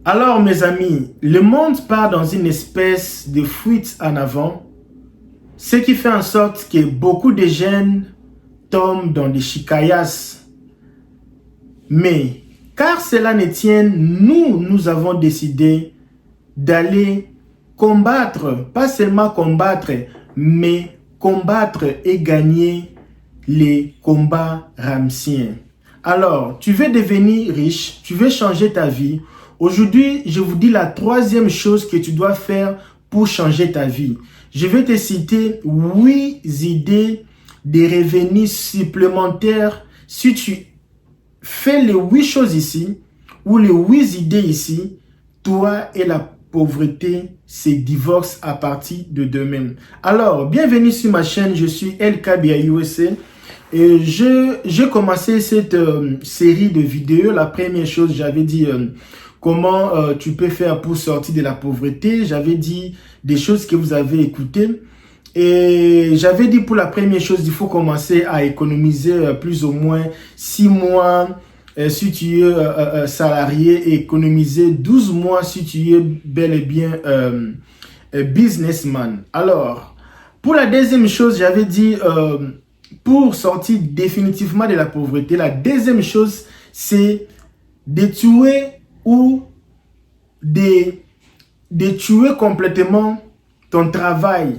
Alors mes amis, le monde part dans une espèce de fuite en avant, ce qui fait en sorte que beaucoup de jeunes tombent dans des chicayas. Mais car cela ne tienne, nous avons décidé d'aller combattre, pas seulement combattre, mais combattre et gagner les combats ramsiens. Alors, tu veux devenir riche, tu veux changer ta vie. Aujourd'hui, je vous dis la troisième chose que tu dois faire pour changer ta vie. Je vais te citer 8 idées de revenus supplémentaires. Si tu fais les 8 choses ici, ou les 8 idées ici, toi et la pauvreté se divorcent à partir de demain. Alors, bienvenue sur ma chaîne, je suis LKBA USA. Et j'ai commencé cette série de vidéos. La première chose, j'avais dit comment tu peux faire pour sortir de la pauvreté. J'avais dit des choses que vous avez écoutées. Et j'avais dit pour la première chose, il faut commencer à économiser plus ou moins 6 mois si tu es salarié et économiser 12 mois si tu es bel et bien businessman. Alors, pour la deuxième chose, j'avais dit pour sortir définitivement de la pauvreté, la deuxième chose, c'est de tuer ou de tuer complètement ton travail,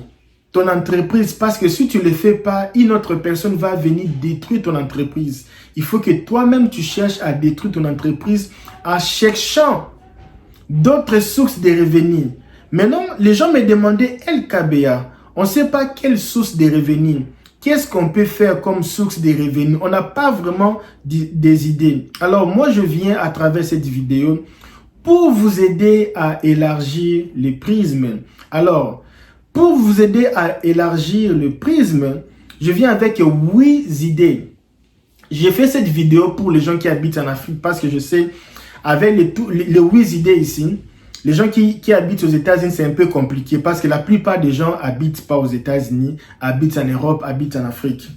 ton entreprise, parce que si tu ne le fais pas, une autre personne va venir détruire ton entreprise. Il faut que toi-même tu cherches à détruire ton entreprise en cherchant d'autres sources de revenus. Maintenant, les gens me demandaient LKBA, on ne sait pas quelle source de revenus. Qu'est-ce qu'on peut faire comme source de revenus? On n'a pas vraiment des idées. Alors moi, je viens à travers cette vidéo pour vous aider à élargir les prismes. Alors, pour vous aider à élargir le prisme, je viens avec 8 idées. J'ai fait cette vidéo pour les gens qui habitent en Afrique parce que je sais, avec les 8 idées ici, les gens qui habitent aux États-Unis, c'est un peu compliqué parce que la plupart des gens habitent pas aux États-Unis, habitent en Europe, habitent en Afrique.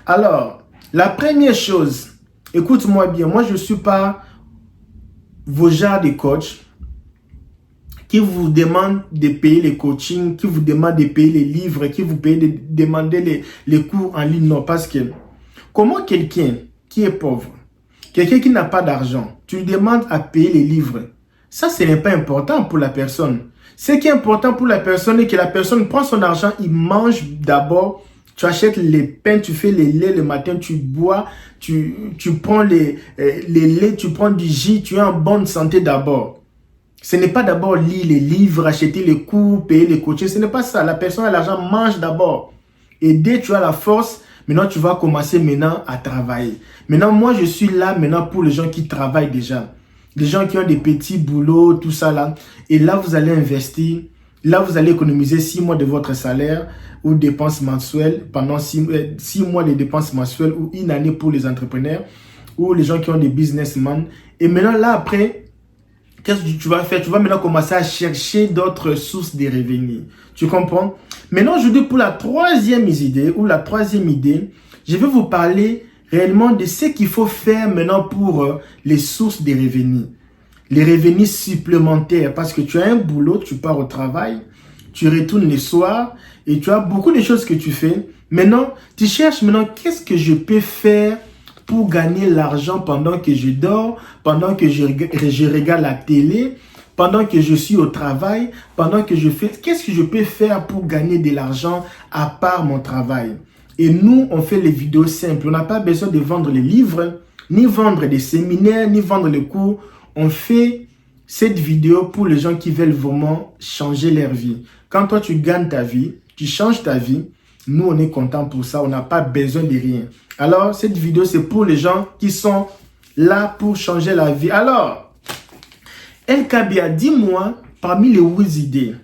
Alors, la première chose, écoute-moi bien, moi je ne suis pas vos genres de coach qui vous demandent de payer les coachings, qui vous demandent de payer les livres, qui vous demandent les cours en ligne. Non, parce que comment quelqu'un qui est pauvre, quelqu'un qui n'a pas d'argent, tu lui demandes à payer les livres? Ça, ce n'est pas important pour la personne. Ce qui est important pour la personne est que la personne prend son argent, il mange d'abord, tu achètes les pains, tu fais les laits le matin, tu bois, tu prends les laits, tu prends du jus, tu es en bonne santé d'abord. Ce n'est pas d'abord lire les livres, acheter les cours, payer les coachings, ce n'est pas ça. La personne a l'argent, mange d'abord. Et dès que tu as la force, maintenant tu vas commencer maintenant à travailler. Maintenant, moi je suis là maintenant pour les gens qui travaillent déjà. Les gens qui ont des petits boulots, tout ça là. Et là, vous allez investir. Là, vous allez économiser 6 mois de votre salaire ou dépenses mensuelles pendant 6 mois de dépenses mensuelles ou une année pour les entrepreneurs ou les gens qui ont des businessmen. Et maintenant, là, après, qu'est-ce que tu vas faire? Tu vas maintenant commencer à chercher d'autres sources de revenus. Tu comprends? Maintenant, je dis pour la troisième idée ou la troisième idée, je vais vous parler réellement de ce qu'il faut faire maintenant pour les sources de revenus. Les revenus supplémentaires, parce que tu as un boulot, tu pars au travail, tu retournes le soir et tu as beaucoup de choses que tu fais. Maintenant, tu cherches maintenant qu'est-ce que je peux faire pour gagner l'argent pendant que je dors, pendant que je regarde la télé, pendant que je suis au travail, pendant que je fais... Qu'est-ce que je peux faire pour gagner de l'argent à part mon travail? Et nous, on fait les vidéos simples. On n'a pas besoin de vendre les livres, ni vendre des séminaires, ni vendre les cours. On fait cette vidéo pour les gens qui veulent vraiment changer leur vie. Quand toi, tu gagnes ta vie, tu changes ta vie, nous, on est content pour ça. On n'a pas besoin de rien. Alors, cette vidéo, c'est pour les gens qui sont là pour changer la vie. Alors, LKBA, dis-moi, parmi les 8 idées,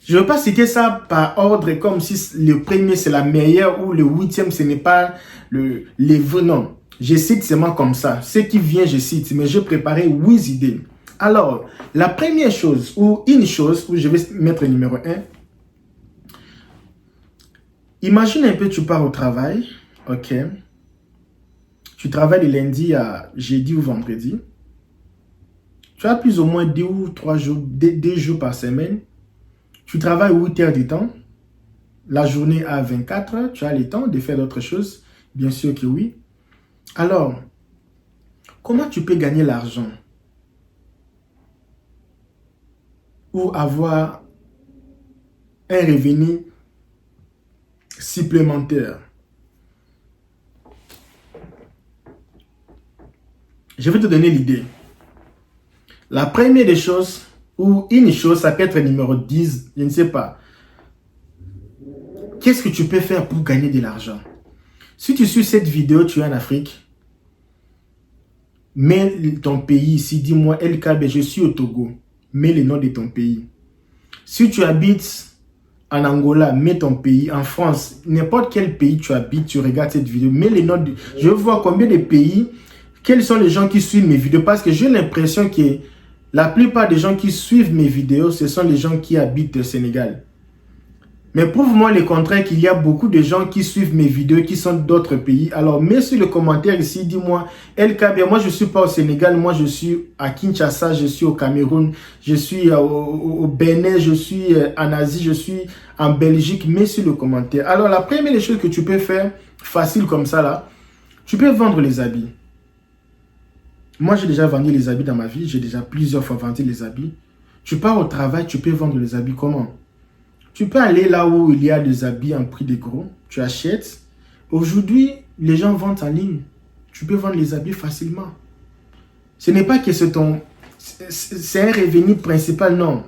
je ne veux pas citer ça par ordre comme si le premier c'est la meilleure ou le 8e ce n'est pas les vrais. Non, je cite seulement comme ça. Ce qui vient, je cite, mais j'ai préparé 8 idées. Alors, la première chose ou une chose où je vais mettre le numéro 1. Imagine un peu, tu pars au travail, ok. Tu travailles le lundi à jeudi ou vendredi. Tu as plus ou moins 2 ou 3 jours, 2 jours par semaine. Tu travailles 8 heures de temps. La journée a 24 heures. Tu as le temps de faire d'autres choses. Bien sûr que oui. Alors, comment tu peux gagner l'argent? Ou avoir un revenu supplémentaire? Je vais te donner l'idée. La première des choses, ou une chose, ça peut être numéro 10, je ne sais pas. Qu'est-ce que tu peux faire pour gagner de l'argent? Si tu suis cette vidéo, tu es en Afrique, mets ton pays ici, dis-moi LKB, je suis au Togo, mets le nom de ton pays. Si tu habites en Angola, mets ton pays. En France, n'importe quel pays tu habites, tu regardes cette vidéo, mets le nom de... Je veux voir combien de pays, quels sont les gens qui suivent mes vidéos, parce que j'ai l'impression que la plupart des gens qui suivent mes vidéos, ce sont les gens qui habitent au Sénégal. Mais prouve-moi le contraire, qu'il y a beaucoup de gens qui suivent mes vidéos qui sont d'autres pays. Alors, mets sur le commentaire ici, dis-moi, LKB, moi je ne suis pas au Sénégal, moi je suis à Kinshasa, je suis au Cameroun, je suis au Bénin, je suis en Asie, je suis en Belgique. Mets sur le commentaire. Alors, la première des choses que tu peux faire, facile comme ça là, tu peux vendre les habits. Moi, j'ai déjà vendu les habits dans ma vie, j'ai déjà plusieurs fois vendu les habits. Tu pars au travail, tu peux vendre les habits comment? Tu peux aller là où il y a des habits en prix de gros, tu achètes. Aujourd'hui, les gens vendent en ligne. Tu peux vendre les habits facilement. Ce n'est pas que c'est un revenu principal, non.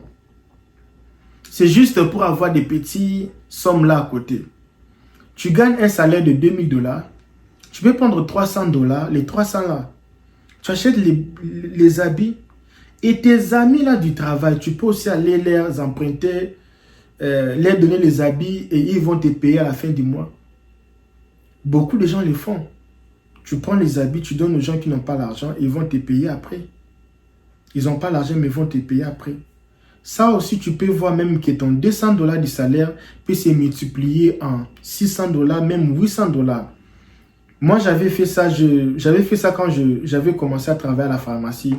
C'est juste pour avoir des petits sommes là à côté. Tu gagnes un salaire de 2000 $. Tu peux prendre 300 $, les 300 là. Tu achètes les habits. Et tes amis là du travail, tu peux aussi aller les emprunter, leur donner les habits et ils vont te payer à la fin du mois. Beaucoup de gens le font. Tu prends les habits, tu donnes aux gens qui n'ont pas l'argent et ils vont te payer après. Ils n'ont pas l'argent mais ils vont te payer après. Ça aussi, tu peux voir même que ton 200 $ du salaire peut se multiplier en 600 $, même 800 $. Moi, j'avais fait ça quand j'avais commencé à travailler à la pharmacie.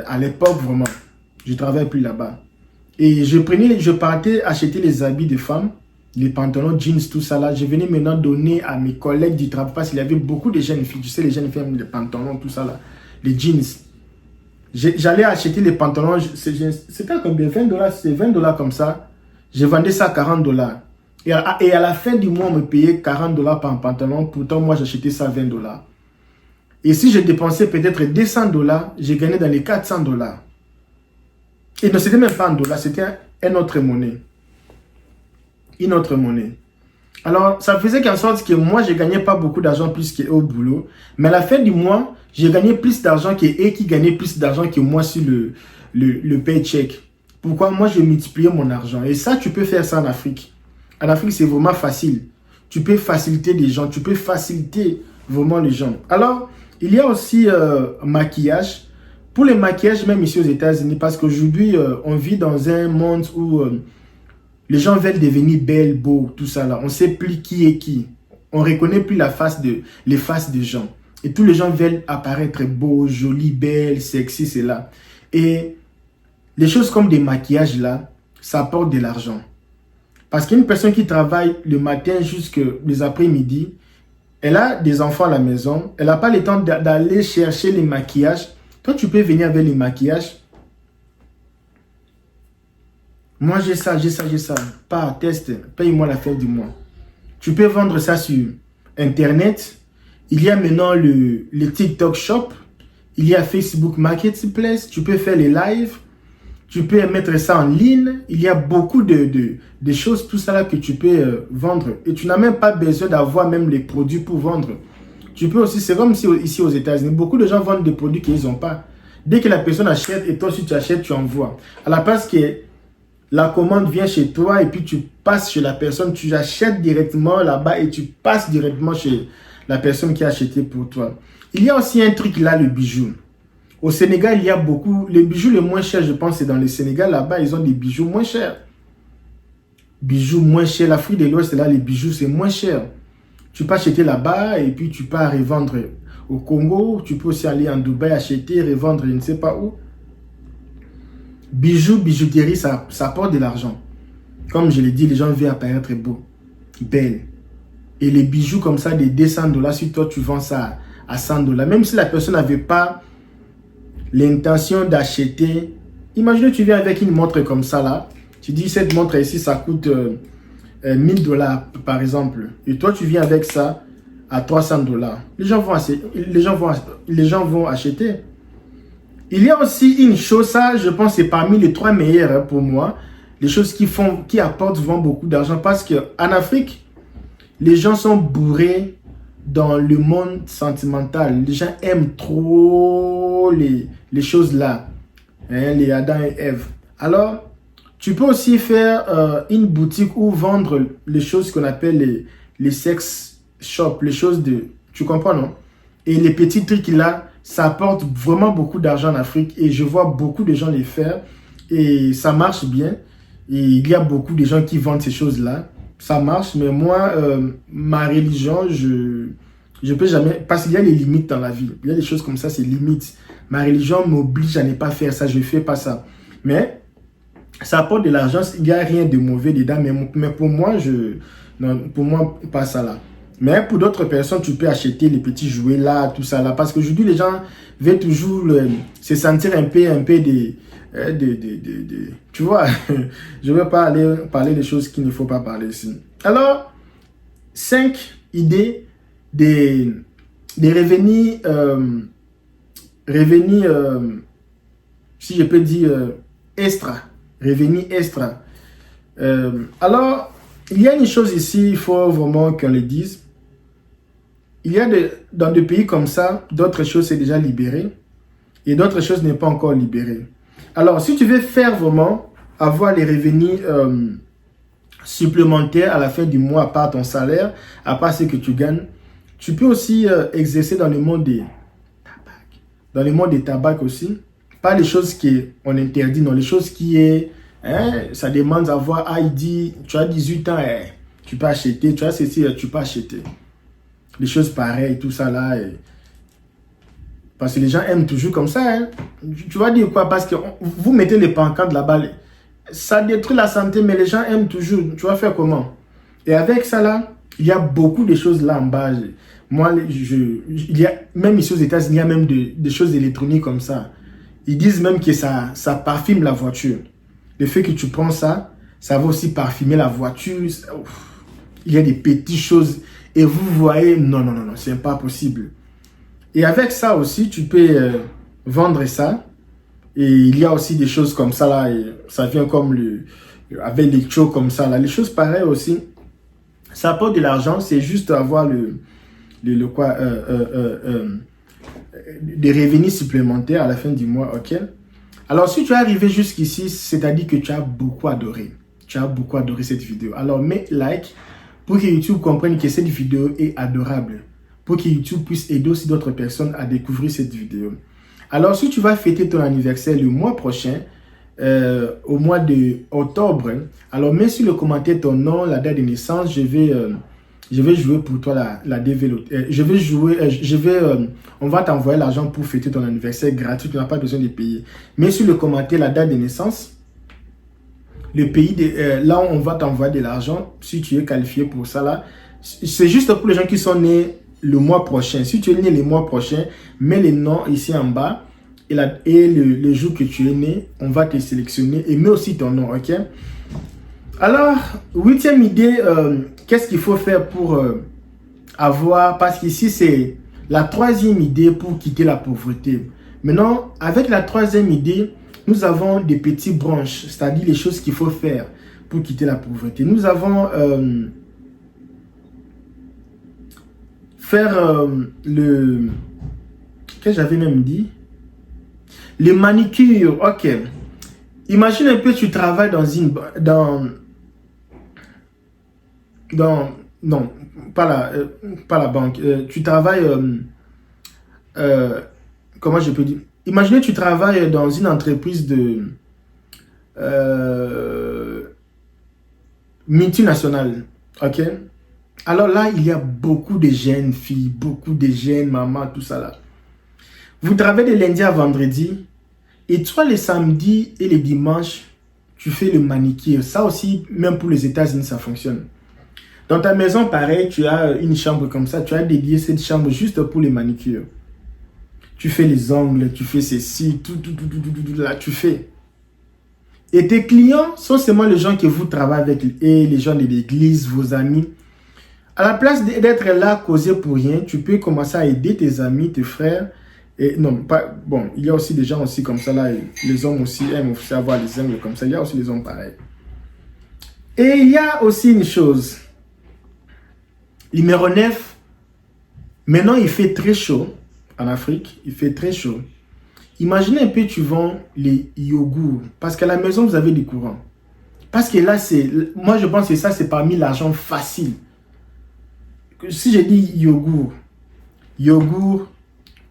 À l'époque, vraiment, je ne travaillais plus là-bas. Et je partais acheter les habits de femmes, les pantalons, jeans, tout ça là. Je venais maintenant donner à mes collègues du travail parce qu'il y avait beaucoup de jeunes filles. Tu sais, les jeunes filles aiment les pantalons, tout ça là. Les jeans. J'allais acheter les pantalons. C'était combien? 20 $. C'était 20 $ comme ça. Je vendais ça à 40 $. Et à la fin du mois, on me payait 40 $ par pantalon. Pourtant, moi, j'achetais ça à 20 $. Et si je dépensais peut-être 200 $, j'ai gagné dans les 400 $. Et non, c'était même pas en dollars, c'était une autre monnaie. Une autre monnaie. Alors, ça faisait qu'en sorte que moi, je ne gagnais pas beaucoup d'argent plus qu'eux au boulot. Mais à la fin du mois, j'ai gagné plus d'argent qu'eux qui gagnaient plus d'argent que moi sur le paycheck. Pourquoi? Moi, j'ai multiplié mon argent. Et ça, tu peux faire ça en Afrique. En Afrique, c'est vraiment facile. Tu peux faciliter les gens. Tu peux faciliter vraiment les gens. Alors, il y a aussi maquillage. Pour le maquillage, même ici aux États-Unis, parce qu'aujourd'hui, on vit dans un monde où les gens veulent devenir belles, beaux, tout ça là. On ne sait plus qui est qui. On ne reconnaît plus les faces des gens. Et tous les gens veulent apparaître beaux, jolis, belles, sexy, c'est là. Et les choses comme des maquillages là, ça apporte de l'argent. Parce qu'une personne qui travaille le matin jusqu'à les après-midi, elle a des enfants à la maison, elle n'a pas le temps d'aller chercher les maquillages. Toi, tu peux venir avec les maquillages. Moi, j'ai ça. Pas test, paye-moi la fin du mois. Tu peux vendre ça sur Internet. Il y a maintenant le TikTok Shop. Il y a Facebook Marketplace. Tu peux faire les lives. Tu peux mettre ça en ligne. Il y a beaucoup de choses, tout ça là que tu peux vendre. Et tu n'as même pas besoin d'avoir même les produits pour vendre. Tu peux aussi, c'est comme ici aux États-Unis, beaucoup de gens vendent des produits qu'ils n'ont pas. Dès que la personne achète et toi, si tu achètes, tu envoies. À la place que la commande vient chez toi et puis tu passes chez la personne, tu achètes directement là-bas et tu passes directement chez la personne qui a acheté pour toi. Il y a aussi un truc là, le bijou. Au Sénégal, il y a beaucoup, les bijoux les moins chers, je pense, c'est dans le Sénégal. Là-bas, ils ont des bijoux moins chers. Bijoux moins chers. L'Afrique de l'Ouest, là, les bijoux, c'est moins cher. Tu peux acheter là-bas et puis tu peux revendre au Congo. Tu peux aussi aller en Dubaï, acheter, revendre, je ne sais pas où. Bijoux, bijouterie, ça apporte de l'argent. Comme je l'ai dit, les gens veulent apparaître beaux, belles. Et les bijoux comme ça, de 200 $, si toi tu vends ça à 100 $, même si la personne n'avait pas l'intention d'acheter, imagine tu viens avec une montre comme ça là, tu dis cette montre ici ça coûte 1000 $ par exemple, et toi tu viens avec ça à 300 $, les gens vont acheter. Il y a aussi une chose, ça je pense c'est parmi les 3 meilleures pour moi, les choses qui apportent souvent beaucoup d'argent, parce qu'en Afrique, les gens sont bourrés dans le monde sentimental. Les gens aiment trop les choses là, hein, les Adam et Ève. Alors, tu peux aussi faire une boutique où vendre les choses qu'on appelle les sex shops, les choses de... Tu comprends, non? Et les petits trucs là, ça apporte vraiment beaucoup d'argent en Afrique et je vois beaucoup de gens les faire et ça marche bien. Et il y a beaucoup de gens qui vendent ces choses-là. Ça marche, mais moi, ma religion, je peux jamais... Parce qu'il y a les limites dans la vie. Il y a des choses comme ça, c'est limite. Ma religion m'oblige à ne pas faire ça, je ne fais pas ça. Mais ça apporte de l'argent, il n'y a rien de mauvais dedans. Mais pour moi, pour moi, pas ça là. Mais pour d'autres personnes, tu peux acheter les petits jouets là, tout ça là. Parce qu'aujourd'hui, les gens veulent toujours se sentir un peu tu vois, je ne vais pas aller parler des choses qu'il ne faut pas parler ici. Alors, 5 idées des revenus, si je peux dire, extra, revenus extra. Alors, il y a une chose ici, il faut vraiment qu'on le dise. Il y a dans des pays comme ça, d'autres choses c'est déjà libéré et d'autres choses n'est pas encore libérées. Alors, si tu veux faire vraiment avoir les revenus supplémentaires à la fin du mois, à part ton salaire, à part ce que tu gagnes, tu peux aussi exercer dans le monde des tabac. Dans le monde des tabacs aussi. Pas les choses qu'on interdit, non, les choses qui est, hein, ça demande d'avoir ID, tu as 18 ans, tu peux acheter, tu as ceci, tu peux acheter. Les choses pareilles, tout ça là. Parce que les gens aiment toujours comme ça. Hein. Tu vas dire quoi? Parce que vous mettez les pancartes là-bas. Ça détruit la santé, mais les gens aiment toujours. Tu vas faire comment? Et avec ça là, il y a beaucoup de choses là en bas. Moi, il y a, même ici aux États-Unis, il y a même des choses électroniques comme ça. Ils disent même que ça parfume la voiture. Le fait que tu prends ça, ça va aussi parfumer la voiture. Il y a des petites choses. Et vous voyez, non, c'est pas possible. Et avec ça aussi, tu peux vendre ça. Et il y a aussi des choses comme ça là. Et ça vient comme avec les chos comme ça là. Les choses pareilles aussi. Ça apporte de l'argent. C'est juste avoir des revenus supplémentaires à la fin du mois. Ok. Alors si tu es arrivé jusqu'ici, c'est-à-dire que tu as beaucoup adoré. Tu as beaucoup adoré cette vidéo. Alors mets like pour que YouTube comprenne que cette vidéo est adorable. Pour que YouTube puisse aider aussi d'autres personnes à découvrir cette vidéo. Alors, si tu vas fêter ton anniversaire le mois prochain, au mois d'octobre, alors mets sur le commentaire ton nom, la date de naissance, je vais jouer pour toi la développe. On va t'envoyer l'argent pour fêter ton anniversaire gratuit, tu n'as pas besoin de payer. Mets sur le commentaire la date de naissance, le pays, là on va t'envoyer de l'argent, si tu es qualifié pour ça là. C'est juste pour les gens qui sont nés le mois prochain. Si tu es né le mois prochain, mets les noms ici en bas et le jour que tu es né, on va te sélectionner et mets aussi ton nom, ok? Alors, 8e idée, qu'est-ce qu'il faut faire pour avoir, parce qu'ici c'est la 3e idée pour quitter la pauvreté. Maintenant, avec la 3e idée, nous avons des petites branches, c'est-à-dire les choses qu'il faut faire pour quitter la pauvreté. Nous avons faire que j'avais même dit, le manicure. Ok, imagine un peu, tu travailles non, pas la banque, tu travailles comment je peux dire, imaginez tu travailles dans une entreprise de multinationale. Ok. Alors là, il y a beaucoup de jeunes filles, beaucoup de jeunes mamans, tout ça là. Vous travaillez de lundi à vendredi. Et toi, les samedis et les dimanches, tu fais le manicure. Ça aussi, même pour les États-Unis, ça fonctionne. Dans ta maison, pareil, tu as une chambre comme ça. Tu as dédié cette chambre juste pour les manicures. Tu fais les ongles, tu fais ceci, tout, là, tu fais. Et tes clients sont seulement les gens que vous travaillez avec et les gens de l'église, vos amis. À la place d'être là, causer pour rien, tu peux commencer à aider tes amis, tes frères. Et non, pas, bon, il y a aussi des gens aussi comme ça là. Les hommes aussi aiment aussi avoir les ongles comme ça. Il y a aussi les hommes pareils. Et il y a aussi une chose. Numéro 9. Maintenant, il fait très chaud en Afrique. Il fait très chaud. Imaginez un peu, tu vends les yogourts. Parce qu'à la maison, vous avez du courant. Parce que là, moi, je pense que ça, c'est parmi l'argent facile. Si je dis yogourt,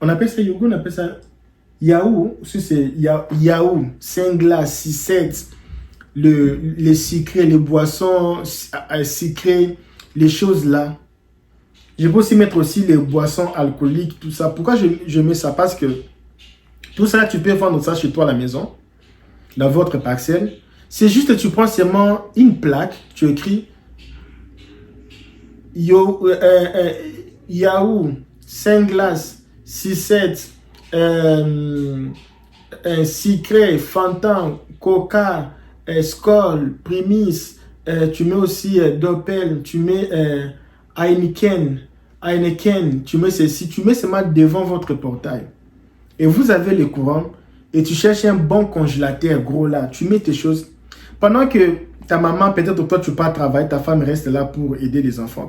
on appelle ça yogourt, on appelle ça yaourt. Si c'est yaourt, 5 glaces, 6, 7, les sucrés, les boissons sucrées, les choses là. Je peux aussi mettre aussi les boissons alcooliques, tout ça. Pourquoi je mets ça? Parce que tout ça, tu peux vendre ça chez toi à la maison, dans votre parcelle. C'est juste que tu prends seulement une plaque, tu écris yaourt, 5 glaces, 6, 7, sucré, Fanta, Coca, Skol, Primus, tu mets aussi Doppel, tu mets Heineken, tu mets ceci, tu mets seulement devant votre portail. Et vous avez le courant et tu cherches un bon congélateur gros là, tu mets tes choses. Pendant que ta maman, peut-être toi tu pars travailler, ta femme reste là pour aider les enfants.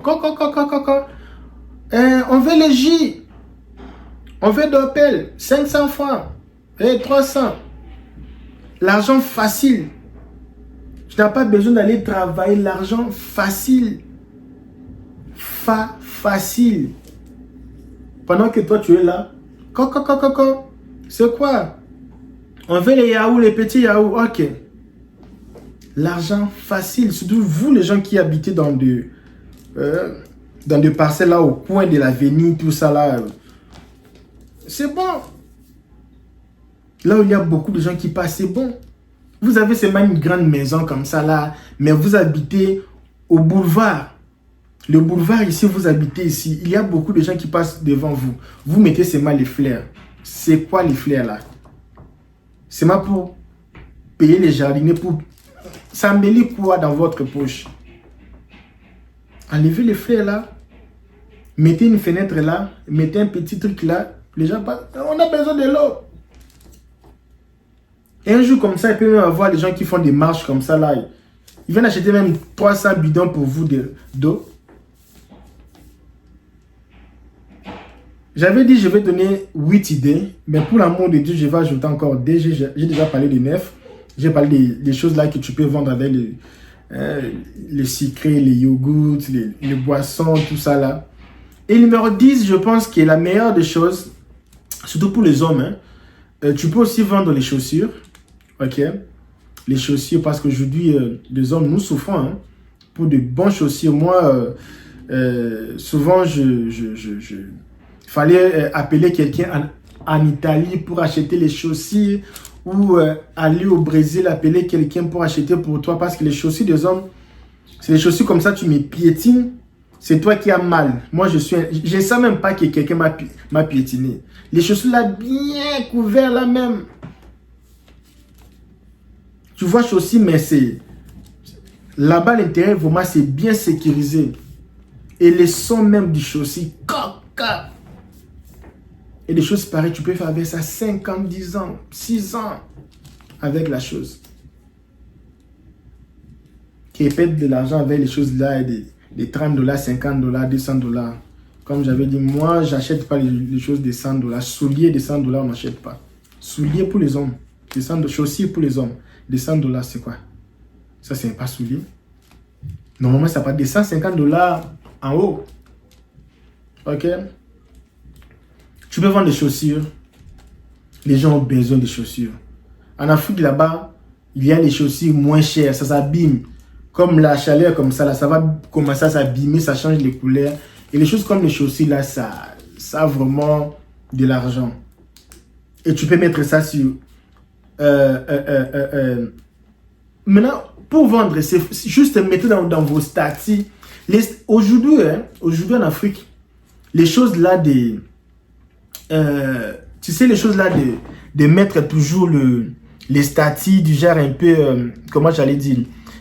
On veut le J, on veut Doppel, 500 francs, et 300. L'argent facile. Tu n'as pas besoin d'aller travailler, l'argent facile. Facile. Pendant que toi tu es là, c'est quoi? On veut les yaourts, les petits yaourts, ok. L'argent facile, surtout vous les gens qui habitez dans des parcelles là au coin de l'avenue, tout ça là. C'est bon. Là où il y a beaucoup de gens qui passent, c'est bon. Vous avez seulement une grande maison comme ça là, mais vous habitez au boulevard. Le boulevard ici, vous habitez ici. Il y a beaucoup de gens qui passent devant vous. Vous mettez seulement les fleurs. C'est quoi les fleurs là? C'est seulement pour payer les jardiniers, pour s'embellir quoi dans votre poche? Enlevez les fleurs là. Mettez une fenêtre là. Mettez un petit truc là. Les gens passent. On a besoin de l'eau. Et un jour comme ça, il peut même avoir des gens qui font des marches comme ça là. Ils viennent acheter même 300 bidons pour vous d'eau. J'avais dit je vais donner 8 idées, mais pour l'amour de Dieu, je vais ajouter encore des. J'ai déjà parlé de 9. J'ai parlé des choses là que tu peux vendre avec les sucrés, les yogourts, les boissons, tout ça là. Et numéro 10, je pense que la meilleure des choses, surtout pour les hommes, tu peux aussi vendre les chaussures. Ok? Les chaussures, parce qu'aujourd'hui, les hommes, nous souffrons pour de bonnes chaussures. Moi, souvent, fallait appeler quelqu'un en Italie pour acheter les chaussures ou aller au Brésil appeler quelqu'un pour acheter pour toi parce que les chaussures des hommes, c'est les chaussures comme ça, tu me piétines, c'est toi qui as mal. Moi, je ne sais même pas que quelqu'un m'a piétiné. Les chaussures là, bien couvertes là même. Tu vois chaussures, mais c'est là-bas à l'intérieur, vraiment, c'est bien sécurisé. Et les sons même du chaussure, coca. Et des choses pareilles, tu peux faire avec ça 5 ans, 10 ans, 6 ans avec la chose. Qui pète de l'argent avec les choses là, des $30, $50, $200. Comme j'avais dit, moi, j'achète pas les choses de $100. Souliers de $100, on n'achète pas. Souliers pour les hommes. Chaussures pour les hommes. De $100, c'est quoi? Ça, c'est pas soulier. Normalement, ça part de $150 en haut. Ok? Tu peux vendre des chaussures. Les gens ont besoin de chaussures. En Afrique, là-bas, il y a des chaussures moins chères. Ça s'abîme. Comme la chaleur, comme ça, là, ça va commencer à s'abîmer. Ça change les couleurs. Et les choses comme les chaussures, là, ça a vraiment de l'argent. Et tu peux mettre ça sur Maintenant, pour vendre, c'est juste mettre dans vos statuts. Aujourd'hui, aujourd'hui en Afrique, les choses là tu sais, les choses là de mettre toujours les statuts du genre un peu, comment j'allais dire,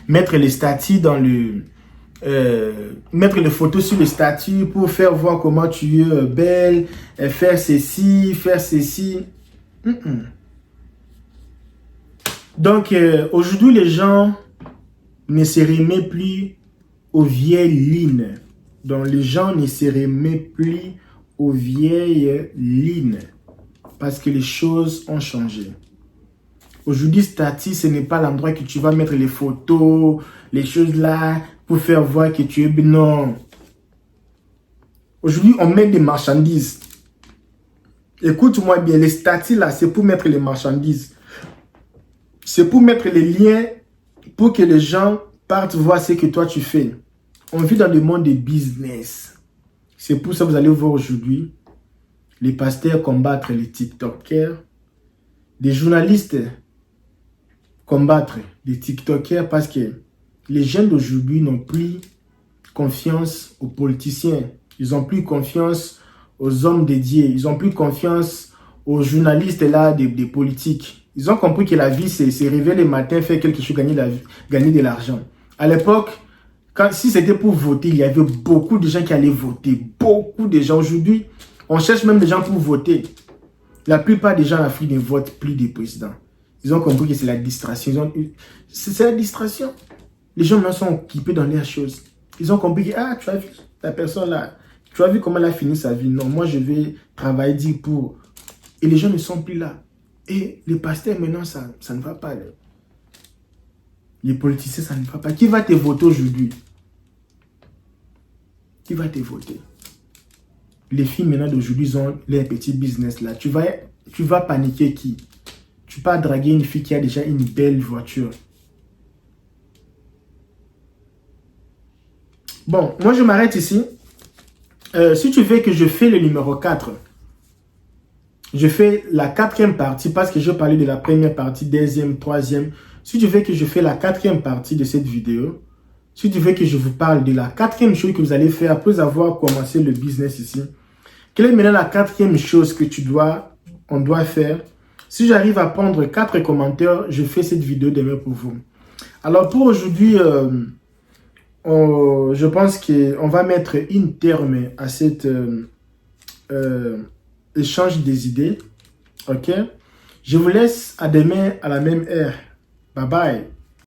mettre les statuts dans mettre les photos sur le statut pour faire voir comment tu es belle, faire ceci, faire ceci. Donc, aujourd'hui, les gens ne se remettent plus aux vieilles lignes. Donc, les gens ne se remettent plus aux vieilles lignes parce que les choses ont changé. Aujourd'hui, statut, ce n'est pas l'endroit que tu vas mettre les photos, les choses là, pour faire voir que tu es... Non. Aujourd'hui, on met des marchandises. Écoute-moi bien, les statuts là, c'est pour mettre les marchandises. C'est pour mettre les liens, pour que les gens partent voir ce que toi tu fais. On vit dans le monde des business. C'est pour ça que vous allez voir aujourd'hui les pasteurs combattre les TikTokers, des journalistes combattre les TikTokers parce que les jeunes d'aujourd'hui n'ont plus confiance aux politiciens. Ils n'ont plus confiance aux hommes dédiés. Ils n'ont plus confiance aux journalistes là des politiques. Ils ont compris que la vie, c'est réveiller le matin, faire quelque chose, gagner de l'argent. À l'époque, si c'était pour voter, il y avait beaucoup de gens qui allaient voter. Beaucoup de gens. Aujourd'hui, on cherche même des gens pour voter. La plupart des gens en Afrique ne votent plus des présidents. Ils ont compris que c'est la distraction. C'est la distraction. Les gens maintenant sont occupés dans leurs choses. Ils ont compris que, ah, tu as vu la personne là. Tu as vu comment elle a fini sa vie. Non, moi je vais travailler pour... Et les gens ne sont plus là. Et les pasteurs maintenant, ça ne va pas. Les politiciens, ça ne va pas. Qui va te voter aujourd'hui? Qui va te voter? Les filles maintenant d'aujourd'hui ont les petits business là. Tu vas paniquer qui? Tu peux draguer une fille qui a déjà une belle voiture. Bon, moi je m'arrête ici. Si tu veux que je fais le numéro 4, je fais la 4e partie parce que je parlais de la première partie, deuxième, troisième. Si tu veux que je fais la 4e partie de cette vidéo, si tu veux que je vous parle de la 4e chose que vous allez faire après avoir commencé le business ici, quelle est maintenant la 4e chose que on doit faire? Si j'arrive à prendre 4 commentaires, je fais cette vidéo demain pour vous. Alors pour aujourd'hui, je pense qu'on va mettre un terme à cet échange des idées. Ok? Je vous laisse à demain à la même heure. Bye bye.